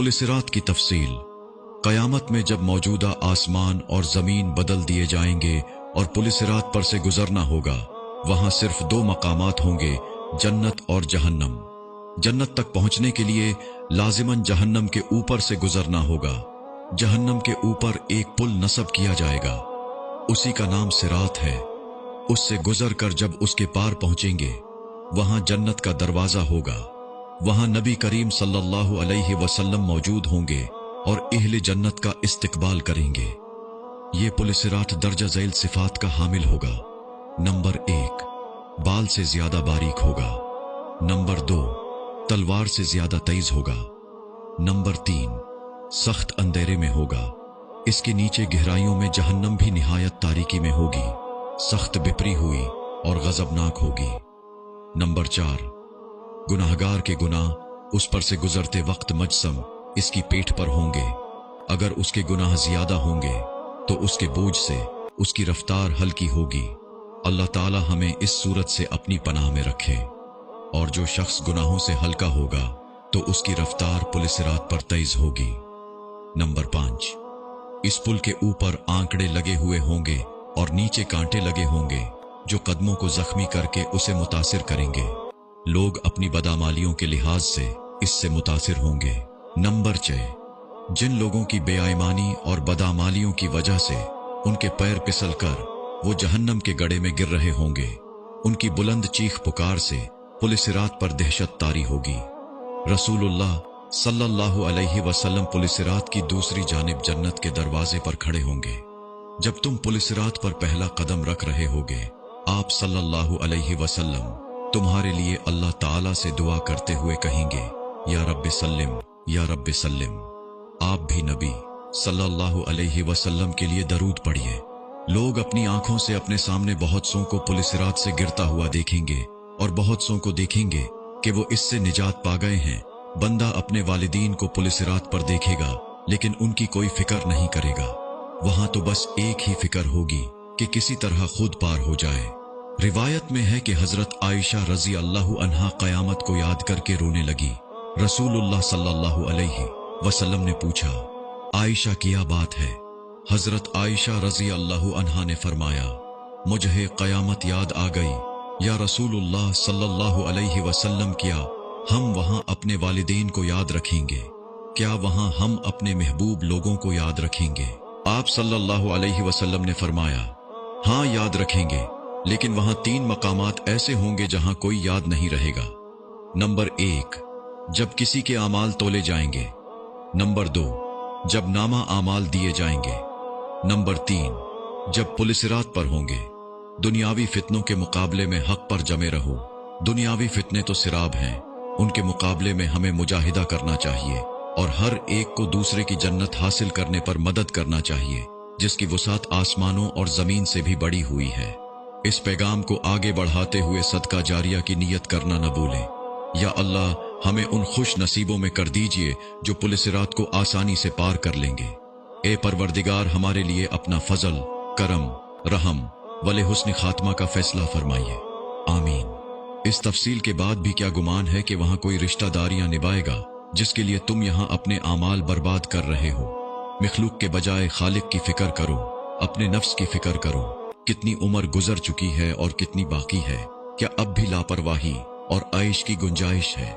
पुलिसिरात की तफसील। क़यामत में जब मौजूदा आसमान और ज़मीन बदल दिए जाएंगे और पुलिसिरात पर से गुजरना होगा, वहां सिर्फ दो मकामात होंगे, जन्नत और जहन्नम। जन्नत तक पहुंचने के लिए लाजिमन जहन्नम के ऊपर से गुजरना होगा। जहन्नम के ऊपर एक पुल नस्ब किया जाएगा, उसी का नाम सिरात है। उससे गुजर कर जब उसके पार पहुंचेंगे, वहां जन्नत का दरवाजा होगा। वहां नबी करीम सल्लल्लाहु अलैहि वसल्लम मौजूद होंगे और अहले जन्नत का इस्तकबाल करेंगे। ये पुलिसिरात दर्जा ज़ैल सिफात का हामिल होगा। नंबर 1, बाल से ज्यादा बारीक होगा। नंबर 2, तलवार से ज्यादा तेज होगा। नंबर 3, सख्त अंधेरे में होगा। इसके नीचे गहराइयों में जहन्नम भी निहायत तारीकी में होगी, सख्त बिपरी हुई और गजबनाक होगी। नंबर 4, गुनाहगार के गुनाह उस पर से गुजरते वक्त मजसम इसकी पेट पर होंगे। अगर उसके गुनाह ज्यादा होंगे तो उसके बोझ से उसकी रफ्तार हल्की होगी। अल्लाह ताला हमें इस सूरत से अपनी पनाह में रखे। और जो शख्स गुनाहों से हल्का होगा तो उसकी रफ्तार पुलिसिरात पर तेज होगी। नंबर 5, इस पुल के ऊपर आंकड़े लगे हुए होंगे और नीचे कांटे लगे होंगे जो कदमों को जख्मी करके उसे मुतासिर करेंगे। लोग अपनी बदामालियों के लिहाज से इससे मुतासिर होंगे। नंबर 6, जिन लोगों की बेईमानी और बदामालियों की वजह से उनके पैर फिसल कर वो जहन्नम के गड्ढे में गिर रहे होंगे, उनकी बुलंद चीख पुकार से पुलिसिरात पर दहशत तारी होगी। रसूलुल्लाह सल्लल्लाहु अलैहि वसल्लम पुलिसिरात की दूसरी जानिब जन्नत के दरवाजे पर खड़े होंगे। जब तुम पुलिसिरात पर पहला कदम रख रहे होगे, आप सल्लल्लाहु अलैहि वसल्लम तुम्हारे लिए अल्लाह ताला से दुआ करते हुए कहेंगे, या रब्बि सल्लिम, या रब्बि सल्लिम। आप भी नबी सल्लल्लाहु अलैहि वसल्लम के लिए दरूद पढ़िए। लोग अपनी आंखों से अपने सामने बहुत सौ को पुलिसिरात से गिरता हुआ देखेंगे और बहुत सौ को देखेंगे कि वो इससे निजात पा गए हैं। बंदा अपने वालिदीन को पुलिसिरात पर देखेगा लेकिन उनकी कोई फिक्र नहीं करेगा। वहां तो बस एक ही फिक्र होगी कि किसी तरह खुद पार हो जाए। रिवायत में है कि हजरत आयशा रजी अल्लाह अन्हा क़यामत को याद करके रोने लगी। रसूलुल्लाह सल्लल्लाहु अलैहि वसल्लम ने पूछा, आयशा क्या बात है? हजरत आयशा रजी अल्लाह अन्हा ने फरमाया, मुझे क़यामत याद आ गई या रसूलुल्लाह सल्लल्लाहु अलैहि वसल्लम, क्या हम वहां अपने वालिदैन को याद रखेंगे? क्या वहां हम अपने महबूब लोगों को याद रखेंगे? आप सल्लल्लाहु अलैहि वसल्लम ने फरमाया, हाँ याद रखेंगे, लेकिन वहां 3 मकामात ऐसे होंगे जहां कोई याद नहीं रहेगा। नंबर 1, जब किसी के आमाल तोले जाएंगे। नंबर 2, जब नामा आमाल दिए जाएंगे। नंबर 3, जब पुलिसिरात पर होंगे। दुनियावी फितनों के मुकाबले में हक पर जमे रहो। दुनियावी फितने तो सिराब हैं, उनके मुकाबले में हमें मुजाहिदा करना चाहिए और हर एक को दूसरे की जन्नत हासिल करने पर मदद करना चाहिए, जिसकी वसात आसमानों और जमीन से भी बड़ी हुई है। इस पैगाम को आगे बढ़ाते हुए सदका जारिया की नीयत करना न भूलें। या अल्लाह, हमें उन खुश नसीबों में कर दीजिए जो पुलिसिरात को आसानी से पार कर लेंगे। ए परवरदिगार, हमारे लिए अपना फजल, करम, रहम वले हुस्न खात्मा का फैसला फरमाइए। आमीन। इस तफसील के बाद भी क्या गुमान है कि वहां कोई रिश्तेदारियां निभाएगा जिसके लिए तुम यहां अपने आमाल बर्बाद कर रहे हो? मखलूक के बजाय खालिक की फिक्र करो, अपने नफ्स की फिक्र करो। कितनी उम्र गुजर चुकी है और कितनी बाकी है? क्या अब भी लापरवाही और आइश की गुंजाइश है?